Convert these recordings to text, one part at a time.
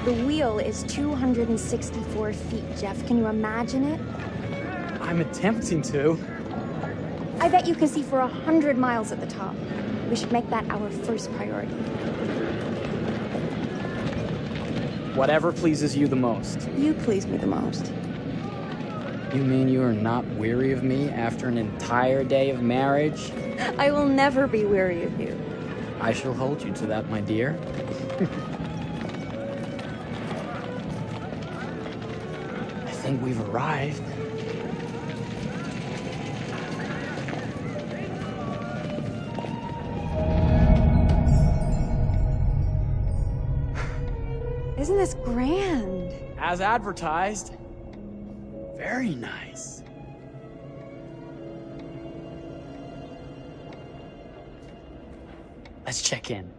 The wheel is 264 feet, Jeff. Can you imagine it? I'm attempting to. I bet you can see for 100 miles at the top. We should make that our first priority. Whatever pleases you the most. You please me the most. You mean you are not weary of me after an entire day of marriage? I will never be weary of you. I shall hold you to that, my dear. I think we've arrived. Isn't this grand? As advertised. Very nice. Let's check in.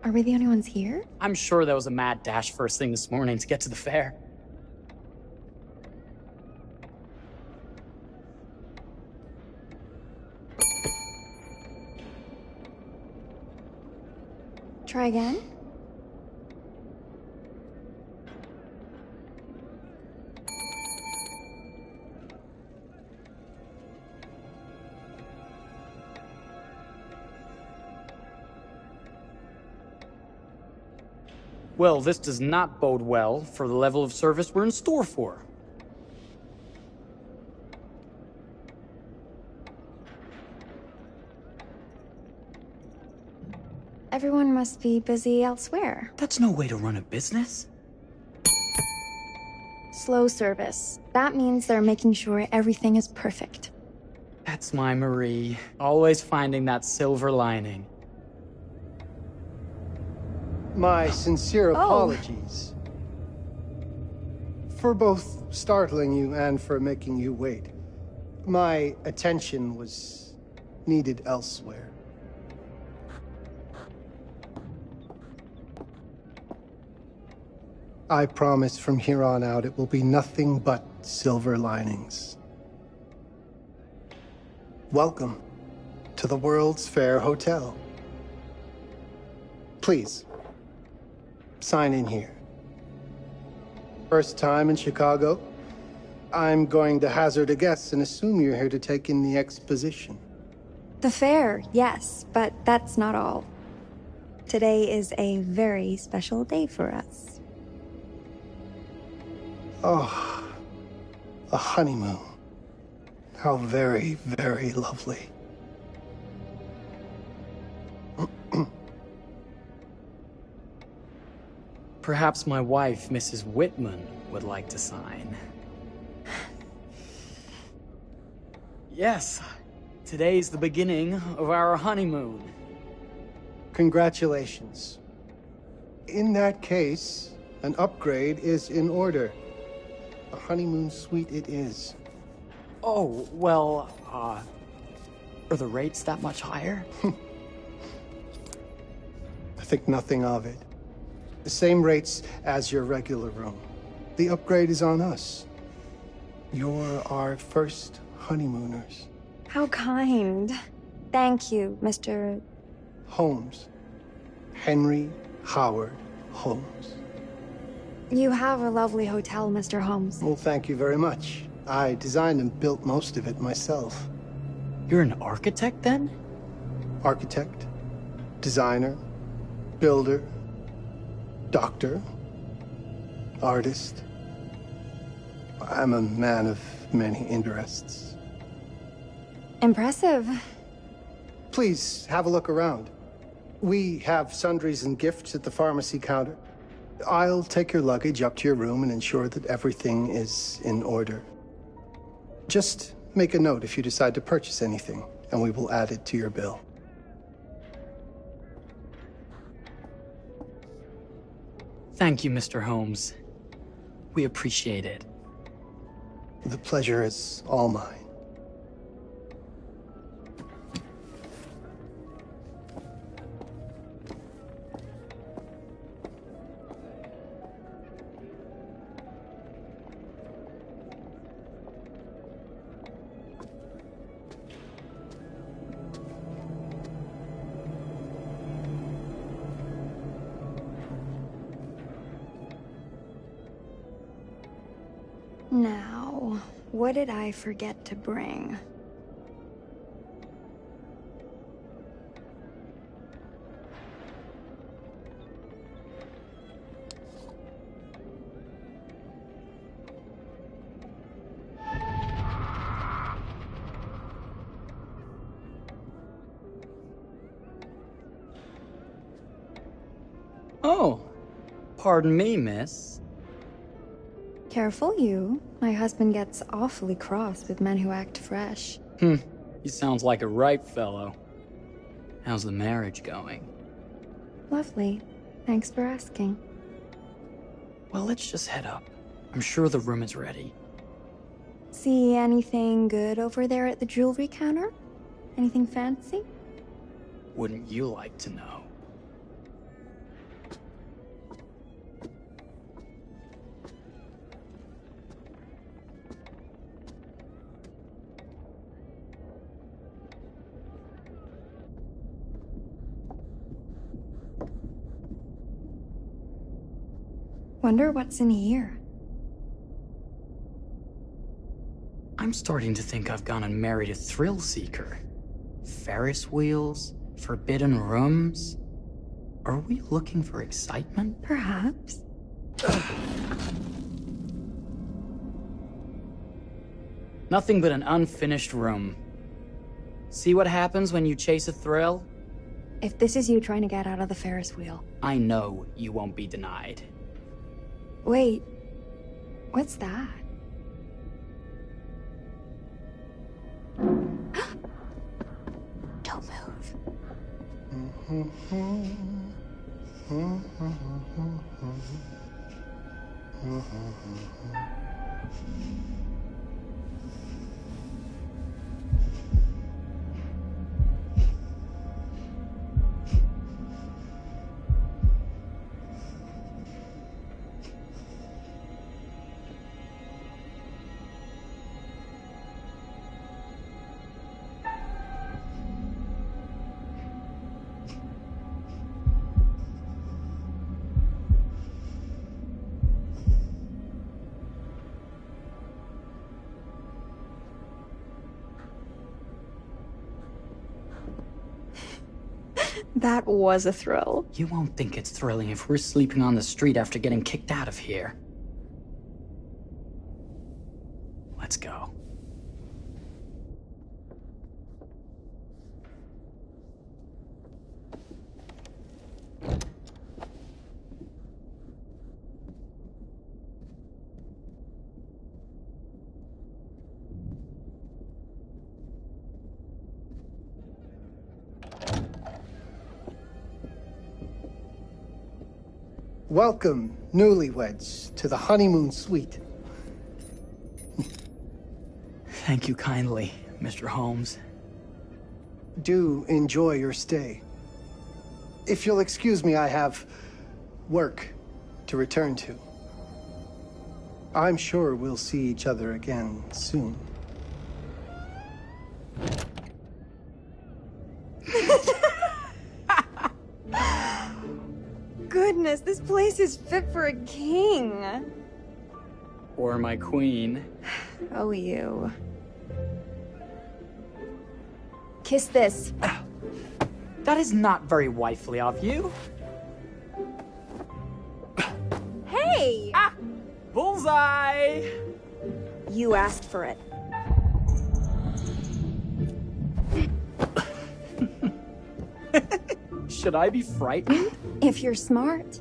Are we the only ones here? I'm sure there was a mad dash first thing this morning to get to the fair. Try again? Well, this does not bode well for the level of service we're in store for. Everyone must be busy elsewhere. That's no way to run a business. Slow service. That means they're making sure everything is perfect. That's my Marie. Always finding that silver lining. My sincere apologies. For both startling you and for making you wait. My attention was needed elsewhere. I promise from here on out it will be nothing but silver linings. Welcome to the World's Fair Hotel. Please, sign in here. First time in Chicago? I'm going to hazard a guess and assume you're here to take in the exposition. The fair, yes, but that's not all. Today is a very special day for us. Oh, a honeymoon. How very, very lovely. Perhaps my wife, Mrs. Whitman, would like to sign. Yes, today's the beginning of our honeymoon. Congratulations. In that case, an upgrade is in order. A honeymoon suite it is. Oh, well, are the rates that much higher? I think nothing of it. The same rates as your regular room. The upgrade is on us. You're our first honeymooners. How kind. Thank you, Mr. Holmes. Henry Howard Holmes. You have a lovely hotel, Mr. Holmes. Well, thank you very much. I designed and built most of it myself. You're an architect, then? Architect, designer, builder, doctor, artist. I'm a man of many interests. Impressive. Please, have a look around. We have sundries and gifts at the pharmacy counter. I'll take your luggage up to your room and ensure that everything is in order. Just make a note if you decide to purchase anything, and we will add it to your bill. Thank you, Mr. Holmes. We appreciate it. The pleasure is all mine. Now, what did I forget to bring? Oh, pardon me, miss. Careful you. My husband gets awfully cross with men who act fresh. He sounds like a ripe fellow. How's the marriage going? Lovely. Thanks for asking. Well, let's just head up. I'm sure the room is ready. See anything good over there at the jewelry counter? Anything fancy? Wouldn't you like to know? Wonder what's in here. I'm starting to think I've gone and married a thrill seeker. Ferris wheels, forbidden rooms. Are we looking for excitement? Perhaps. Nothing but an unfinished room. See what happens when you chase a thrill? If this is you trying to get out of the Ferris wheel. I know you won't be denied. Wait. What's that? Don't move. That was a thrill. You won't think it's thrilling if we're sleeping on the street after getting kicked out of here. Let's go. Welcome, newlyweds, to the honeymoon suite. Thank you kindly, Mr. Holmes. Do enjoy your stay. If you'll excuse me, I have work to return to. I'm sure we'll see each other again soon. Goodness, this place is fit for a king. Or my queen. Oh, you. Kiss this. That is not very wifely of you. Hey! Ah! Bullseye! You asked for it. Should I be frightened? If you're smart.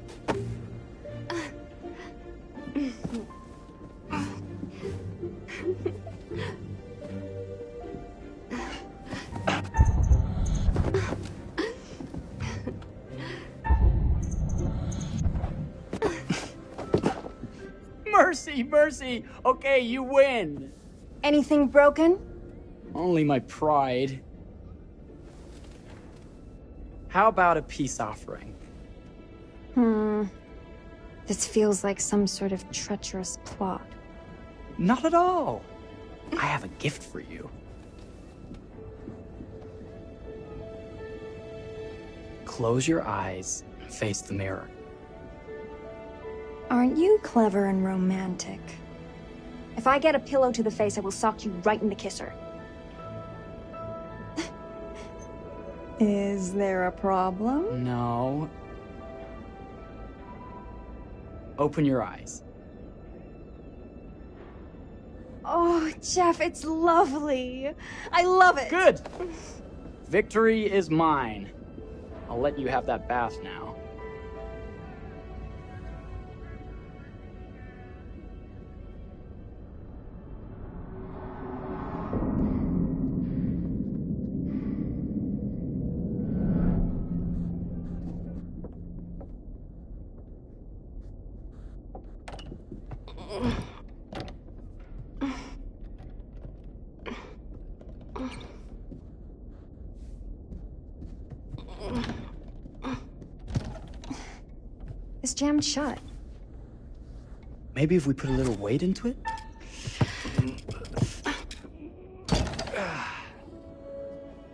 Mercy, mercy! Okay, you win! Anything broken? Only my pride. How about a peace offering? This feels like some sort of treacherous plot. Not at all. I have a gift for you. Close your eyes and face the mirror. Aren't you clever and romantic? If I get a pillow to the face, I will sock you right in the kisser. Is there a problem? No. Open your eyes. Oh, Jeff, it's lovely. I love it. Good! Victory is mine. I'll let you have that bath now. It's jammed shut. Maybe if we put a little weight into it?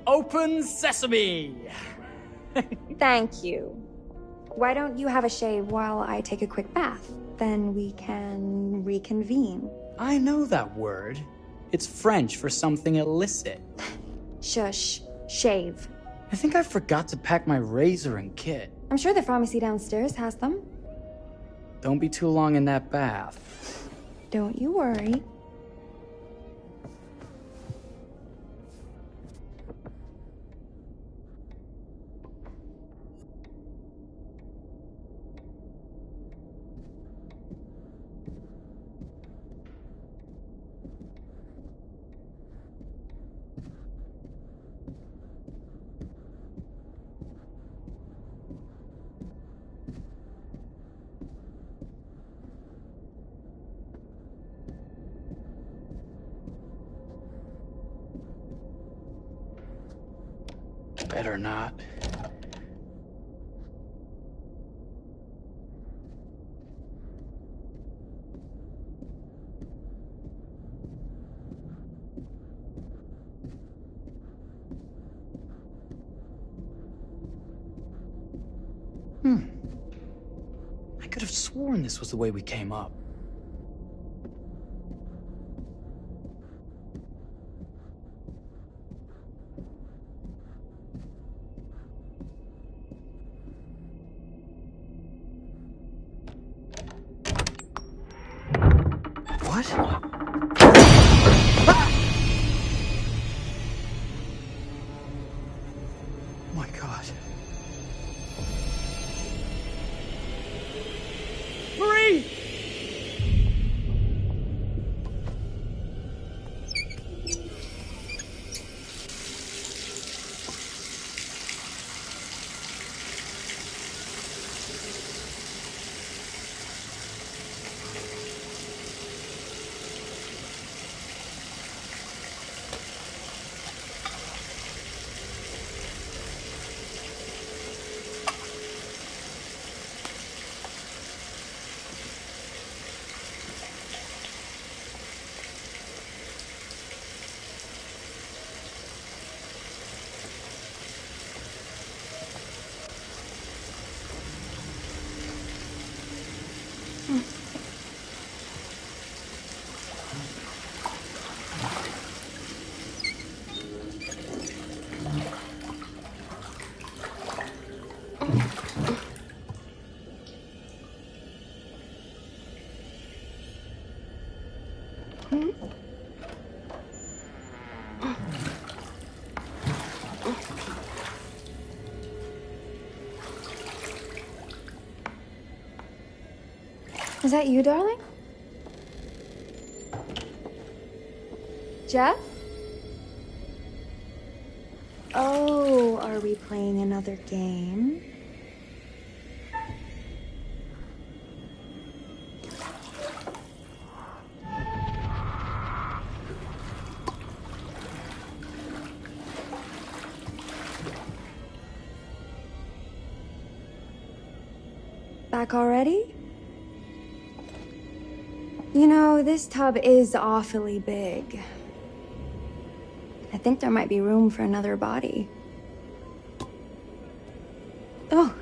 Open sesame! Thank you. Why don't you have a shave while I take a quick bath? Then we can reconvene. I know that word. It's French for something illicit. Shush. Shave. I think I forgot to pack my razor and kit. I'm sure the pharmacy downstairs has them. Don't be too long in that bath. Don't you worry. Better not. I could have sworn this was the way we came up. What? Ah! Oh my God. Marie! Is that you, darling? Jeff? Oh, are we playing another game? Back already? You know, this tub is awfully big. I think there might be room for another body. Oh.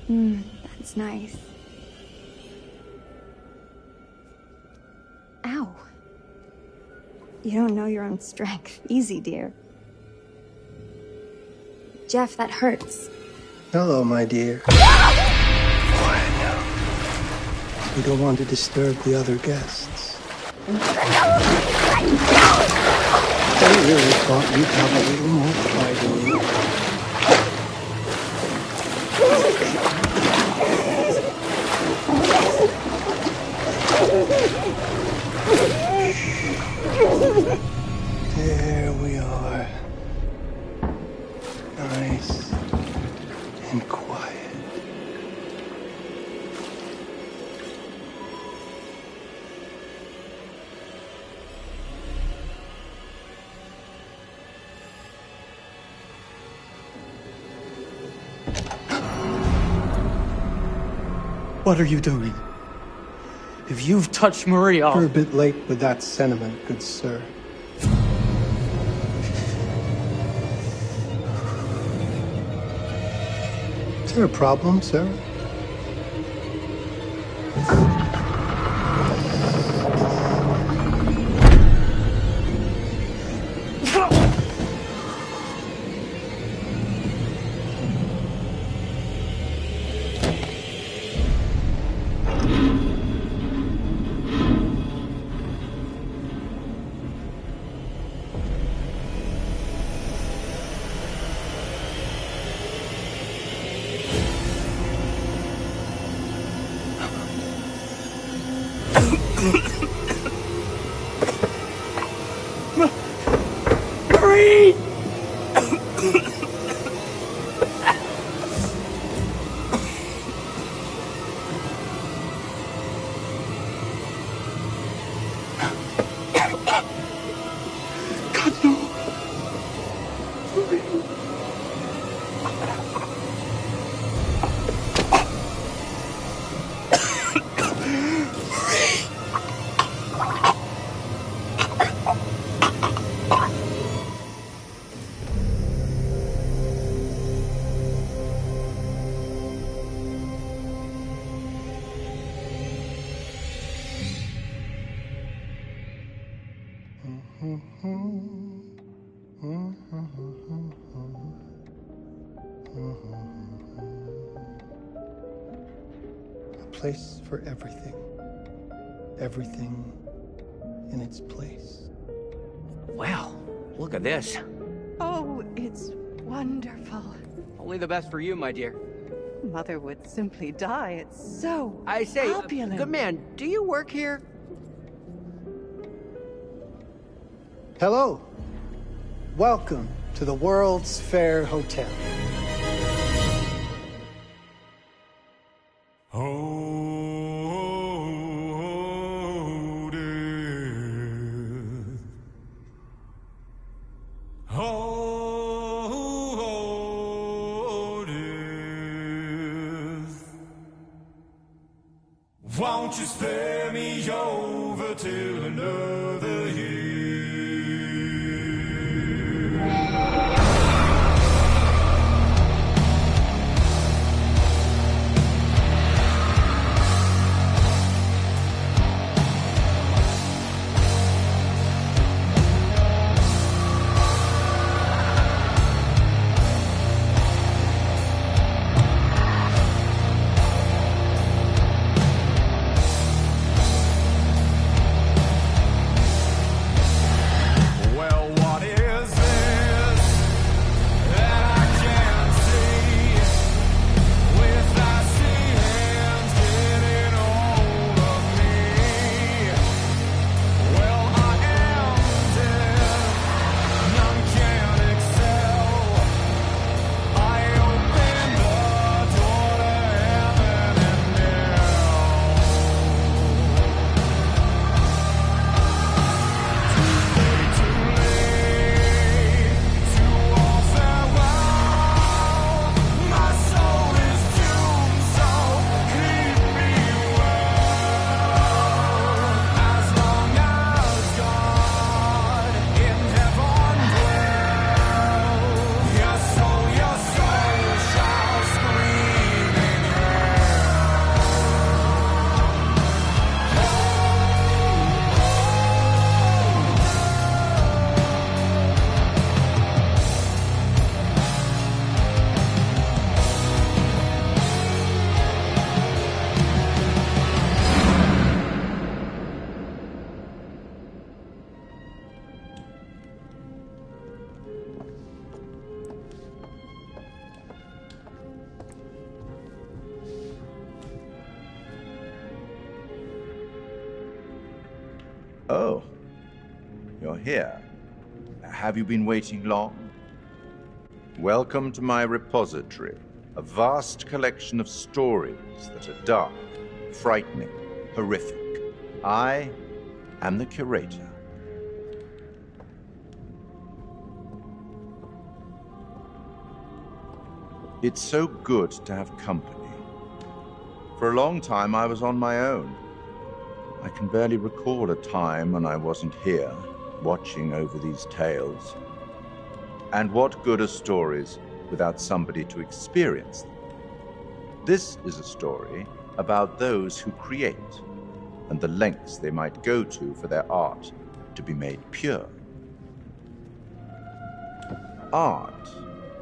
That's nice. You don't know your own strength. Easy, dear. Jeff, that hurts. Hello, my dear. Quiet now. We don't want to disturb the other guests. I really thought you'd have a little more pride in you. There we are. Nice and quiet. What are you doing? If you've touched Maria, You're a bit late with that sentiment, good sir. Is there a problem, Sarah? Marie! God, no. A place for everything. Everything in its place. Well, look at this. Oh, it's wonderful. Only the best for you, my dear. Mother would simply die. It's so I say, opulent. good man, do you work here? Hello. Welcome to the World's Fair Hotel. Won't you spare me over till another year? Oh, you're here. Have you been waiting long? Welcome to my repository, a vast collection of stories that are dark, frightening, horrific. I am the curator. It's so good to have company. For a long time, I was on my own. I can barely recall a time when I wasn't here, watching over these tales. And what good are stories without somebody to experience them? This is a story about those who create, and the lengths they might go to for their art to be made pure. Art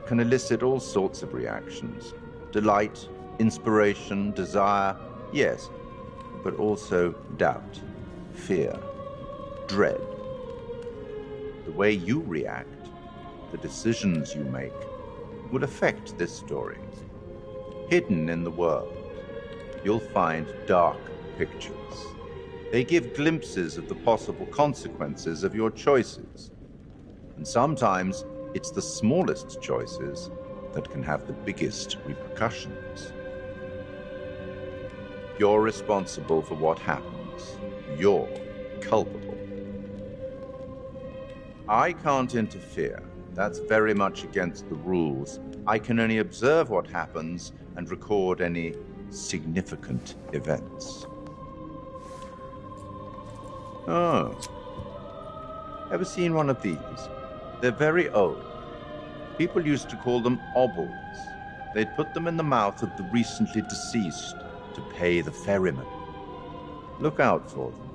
can elicit all sorts of reactions. Delight, inspiration, desire, yes, but also doubt, fear, dread. The way you react, the decisions you make, will affect this story. Hidden in the world, you'll find dark pictures. They give glimpses of the possible consequences of your choices. And sometimes it's the smallest choices that can have the biggest repercussions. You're responsible for what happens. You're culpable. I can't interfere. That's very much against the rules. I can only observe what happens and record any significant events. Oh. Ever seen one of these? They're very old. People used to call them obols. They'd put them in the mouth of the recently deceased to pay the ferryman. Look out for them.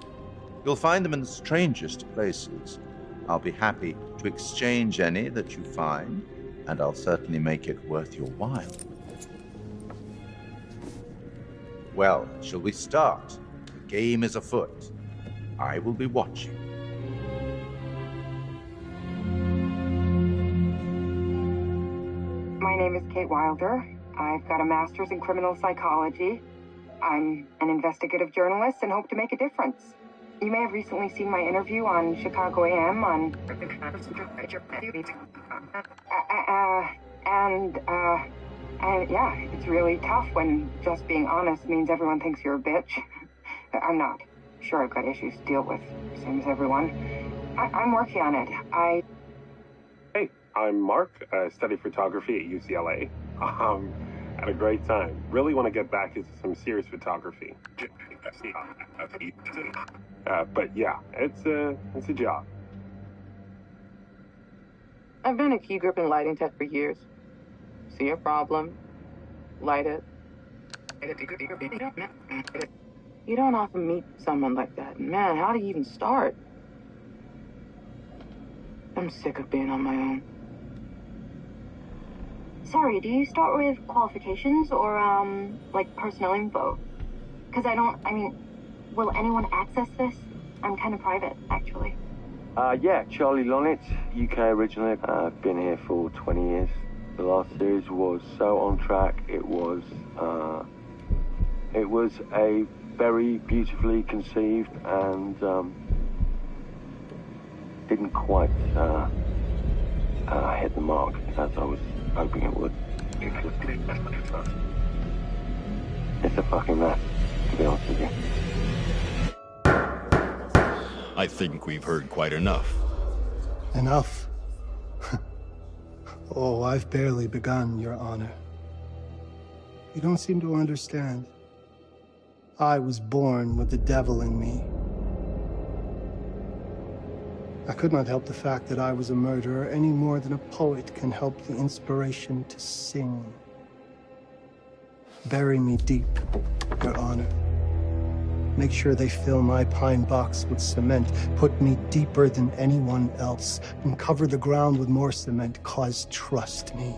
You'll find them in the strangest places. I'll be happy to exchange any that you find, and I'll certainly make it worth your while. Well, shall we start? The game is afoot. I will be watching. My name is Kate Wilder. I've got a master's in criminal psychology. I'm an investigative journalist and hope to make a difference. You may have recently seen my interview on Chicago AM on... And yeah, it's really tough when just being honest means everyone thinks you're a bitch. I'm not. Sure, I've got issues to deal with, same as everyone. I'm working on it. Hey, I'm Mark. I study photography at UCLA. Had a great time. Really want to get back into some serious photography. But yeah, it's a job. I've been a key grip and lighting tech for years. See a problem, light it. You don't often meet someone like that. Man, how do you even start? I'm sick of being on my own. Sorry, do you start with qualifications or, like personnel info? Because will anyone access this? I'm kind of private, actually. Yeah, Charlie Lonitz, UK originally. I've been here for 20 years. The last series was so on track. It was a very beautifully conceived and didn't quite hit the mark as I was hoping it would. It's a fucking mess, to be honest with you. I think we've heard quite enough. Enough? Oh, I've barely begun, Your Honor. You don't seem to understand. I was born with the devil in me. I could not help the fact that I was a murderer any more than a poet can help the inspiration to sing. Bury me deep, Your Honor. Make sure they fill my pine box with cement. Put me deeper than anyone else. And cover the ground with more cement, 'cause trust me,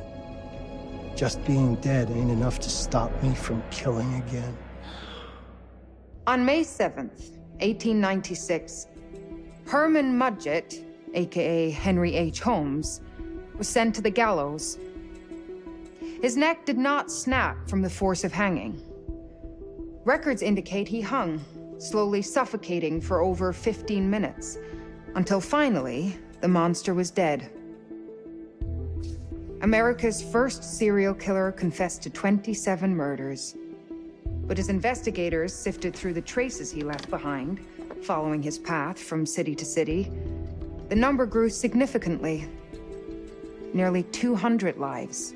just being dead ain't enough to stop me from killing again. On May 7th, 1896, Herman Mudgett, aka Henry H. Holmes, was sent to the gallows. His neck did not snap from the force of hanging. Records indicate he hung slowly suffocating for over 15 minutes, until finally, the monster was dead. America's first serial killer confessed to 27 murders. But as investigators sifted through the traces he left behind, following his path from city to city, the number grew significantly. Nearly 200 lives.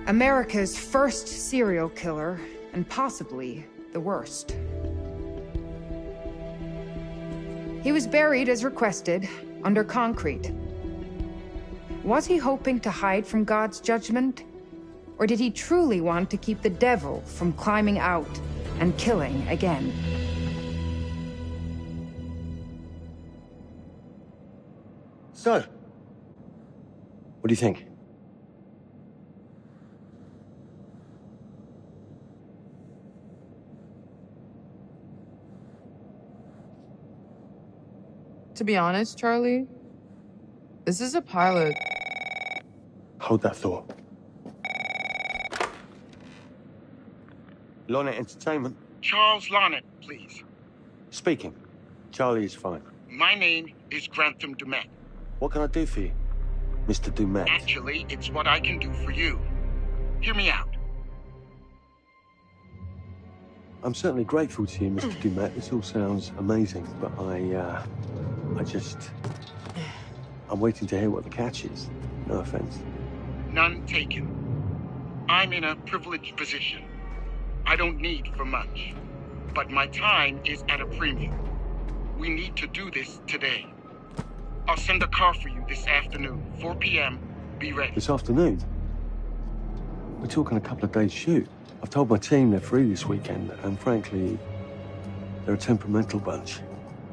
America's first serial killer, and possibly the worst. He was buried as requested, under concrete. Was he hoping to hide from God's judgment? Or did he truly want to keep the devil from climbing out and killing again? So, what do you think? To be honest, Charlie, this is a pilot. Hold that thought. Lonnet Entertainment. Charles Lonnet, please. Speaking. Charlie is fine. My name is Grantham Dumet. What can I do for you, Mr. Dumet? Actually, it's what I can do for you. Hear me out. I'm certainly grateful to you, Mr. Dumet. This all sounds amazing, but I'm waiting to hear what the catch is. No offense. None taken. I'm in a privileged position. I don't need for much, but my time is at a premium. We need to do this today. I'll send a car for you this afternoon, 4 p.m. Be ready. This afternoon? We're talking a couple of days shoot. I've told my team they're free this weekend, and frankly, they're a temperamental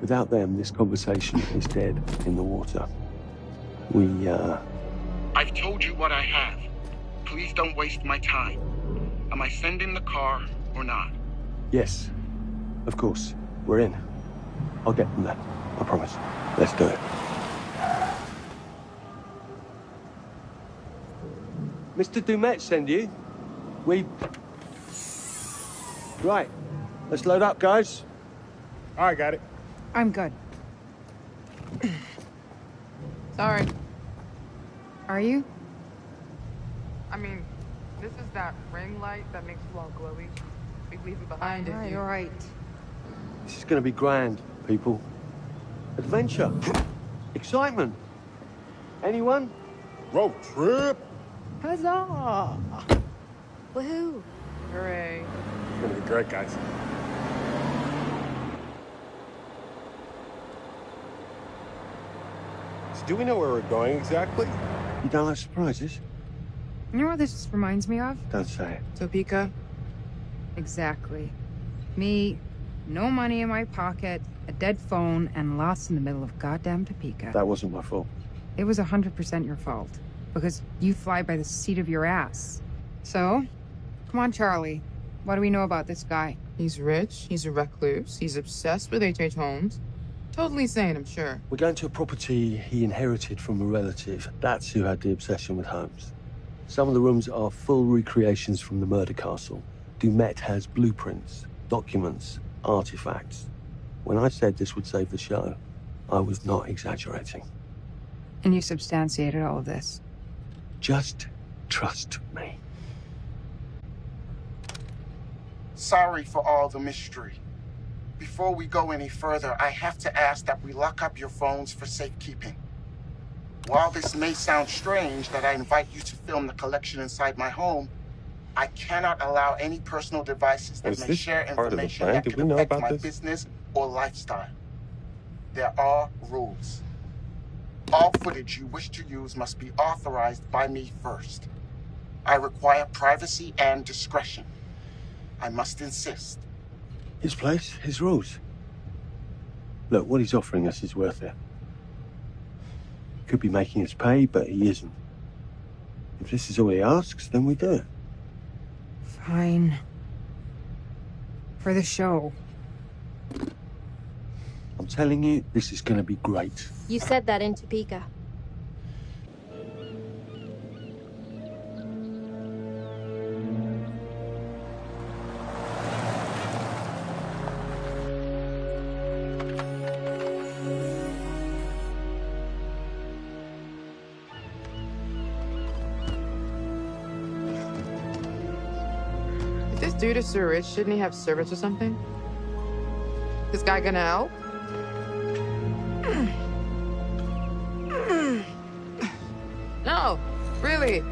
Without them, this conversation is dead in the water. I've told you what I have. Please don't waste my time. Am I sending the car or not? Yes, of course. We're in. I'll get them there. I promise. Let's do it. Mr. Dumet send you? Right. Let's load up, guys. All right, got it. I'm good. Sorry. Are you? I mean, this is that ring light that makes you all glowy. We leave it behind if you... All right. This is going to be grand, people. Adventure. Excitement. Anyone? Road trip. Huzzah! Woohoo! Hooray. It's going to be great, guys. So do we know where we're going exactly? You don't like surprises? You know what this reminds me of? Don't say it. Topeka? Exactly. Me, no money in my pocket, a dead phone, and lost in the middle of goddamn Topeka. That wasn't my fault. It was 100% your fault. Because you fly by the seat of your ass. So, come on, Charlie. What do we know about this guy? He's rich, he's a recluse, he's obsessed with H.H. Holmes. Totally sane, I'm sure. We're going to a property he inherited from a relative. That's who had the obsession with Holmes. Some of the rooms are full recreations from the murder castle. Dumet has blueprints, documents, artifacts. When I said this would save the show, I was not exaggerating. And you substantiated all of this? Just trust me. Sorry for all the mystery. Before we go any further, I have to ask that we lock up your phones for safekeeping. While this may sound strange that I invite you to film the collection inside my home, I cannot allow any personal devices that may share information that could affect my business or lifestyle. There are rules. All footage you wish to use must be authorized by me first. I require privacy and discretion. I must insist. His place, his rules. Look, what he's offering us is worth it. He could be making us pay, but he isn't. If this is all he asks, then we do it. Fine. For the show. I'm telling you, this is going to be great. You said that in Topeka. dude is so rich, shouldn't he have servants or something? This guy gonna help? No, really.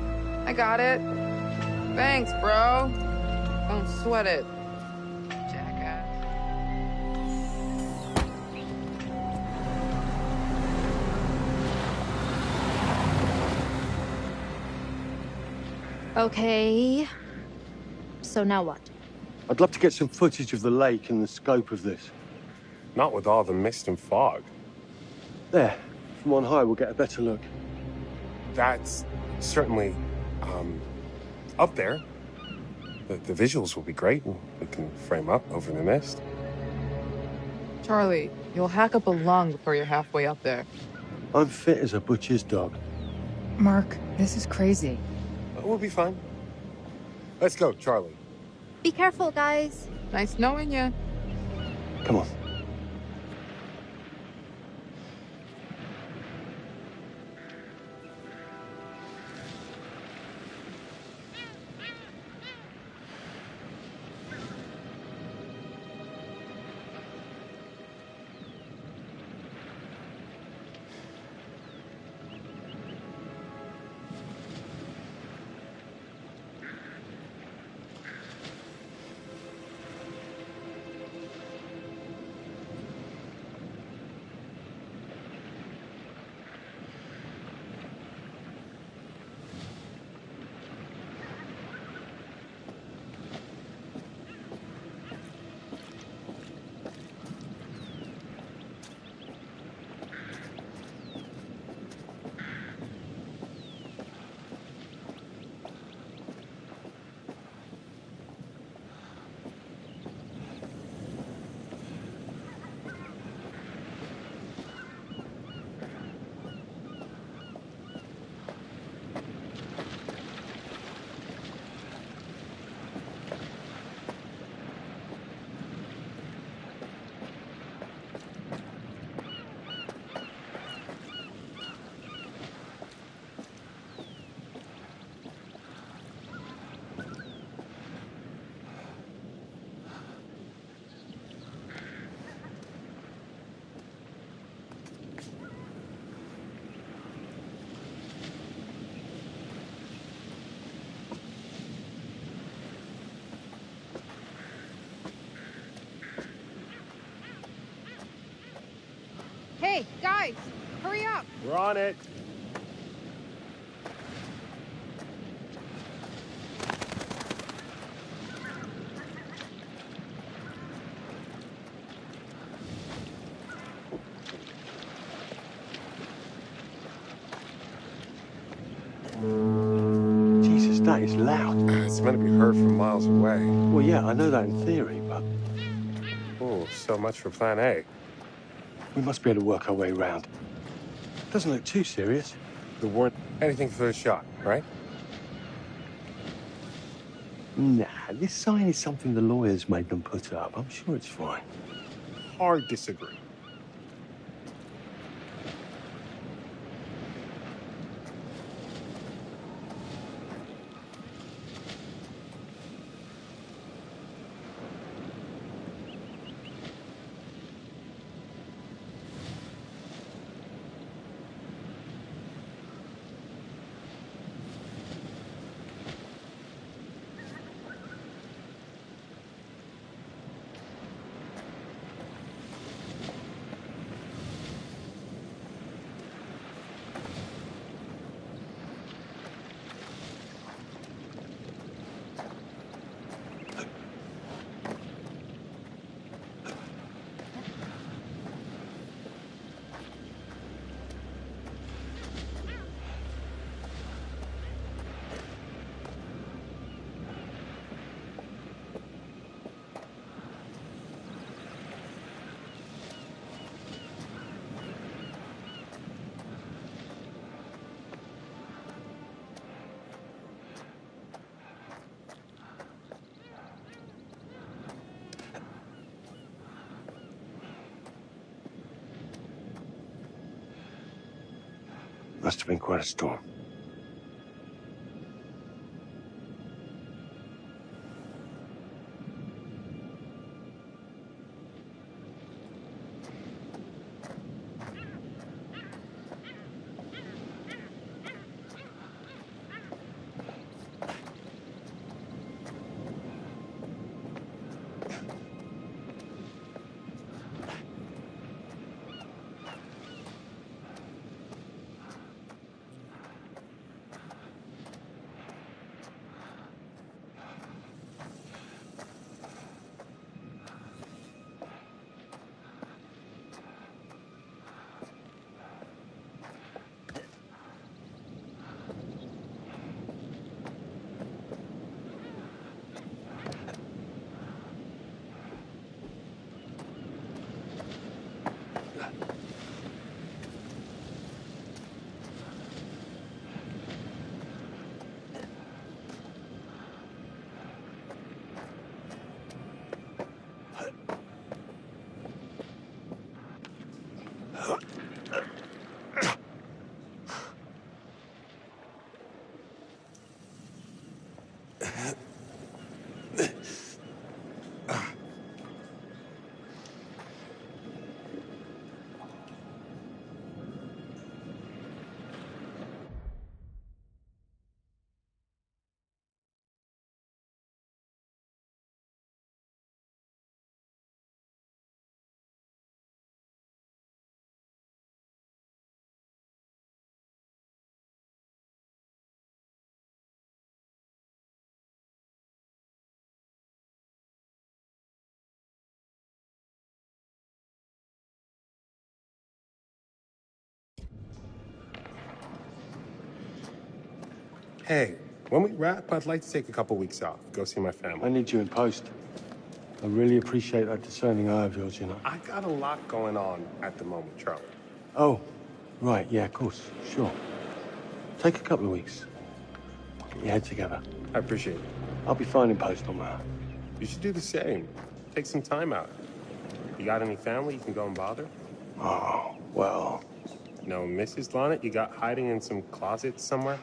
I got it. Thanks, bro. Don't sweat it. Jackass. Okay. So now what? I'd love to get some footage of the lake and the scope of this. Not with all the mist and fog. There. From on high, we'll get a better look. That's certainly, up there. The visuals will be great. We can frame up over the mist. Charlie, you'll hack up a lung before you're halfway up there. I'm fit as a butcher's dog. Mark, this is crazy. We'll be fine. Let's go, Charlie. Be careful, guys. Nice knowing you. Come on. Hey, guys, hurry up. We're on it. Jesus, that is loud. It's meant to be heard from miles away. Well, yeah, I know that in theory, but... Oh, so much for plan A. We must be able to work our way around. Doesn't look too serious. The warrant, anything for the shot, right? Nah, this sign is something the lawyers made them put up. I'm sure it's fine. Hard disagree. Must have been quite a storm. Hey, when we wrap, I'd like to take a couple weeks off. Go see my family. I need you in post. I really appreciate that discerning eye of yours, you know. I got a lot going on at the moment, Charlie. Oh, right, yeah, of course, sure. Take a couple of weeks. Get your head together. I appreciate it. I'll be fine in post on that. You should do the same. Take some time out. You got any family you can go and bother? Oh, well. No, Mrs. Lonnet, you got hiding in some closet somewhere?